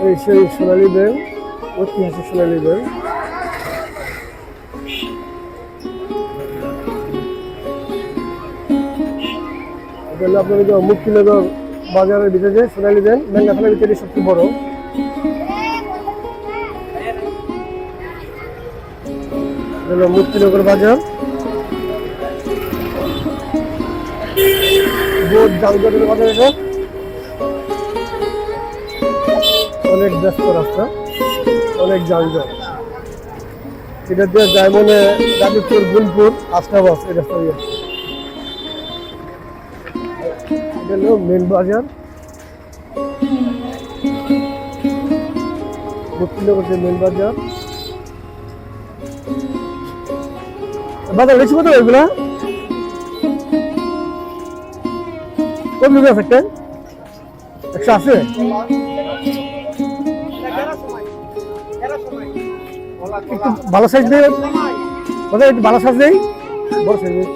এই সেই সোনালী ব্যাংক, ঐতিহাসিক সোনালী ব্যাংক। আপনাদের মুক্তিনগর বাজারের ভিতরে সোনালী ব্যাংক, মেঙ্গা থানার ভিতরে সবচেয়ে বড়। মুক্তিনগর বাজার, বহুত যানজটের বাজার এটা, অনেক ব্যস্ত রাস্তা, অনেক যানজট। এটা দিয়ে যায় মনে গাজীপুর, গুলপুর, আশরাবাদ এই রাস্তা দিয়ে। এটা হলো মেন বাজার, মুক্তিনগর যে মেন বাজার। বাজার বেশি কত এগুলা? কত লোক আছে? একটা 100 আছে। একটু ভালো সাইজ নেই, একটু ভালো সাইজ নেই, বড় সাইজ নেই।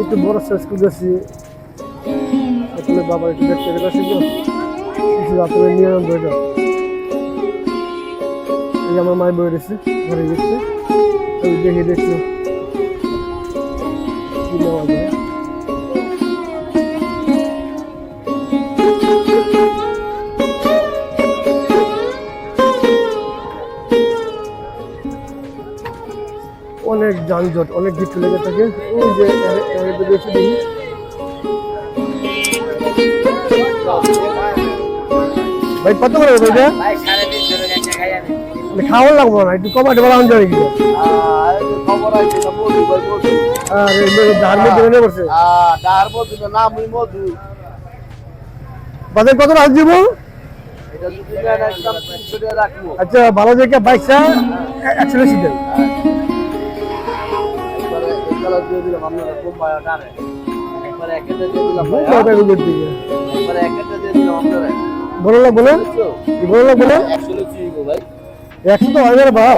একটু বড় সাইজ খুঁজেছি, বাবা একটু দেখতে গেছে কিছু রাত্রে নিয়ে বইটা। এই আমার মায়ের বই রয়েছে ঘরে গেছে, আমি দেখে দেখছি কি নেওয়া যায়। অনেক যানজট, অনেক ভিড় লেগে থাকে। ওই যে দেখি ভাই কত করে ওইটা? খাওয়ার লাগবো না, একটু কমাটে বলা আমি জানি কি বাজার কত রাখ দিব? আচ্ছা ভালো দেখে বাইকটা 180 দেন। বলো না বলে 100 তো হয় না ভাই।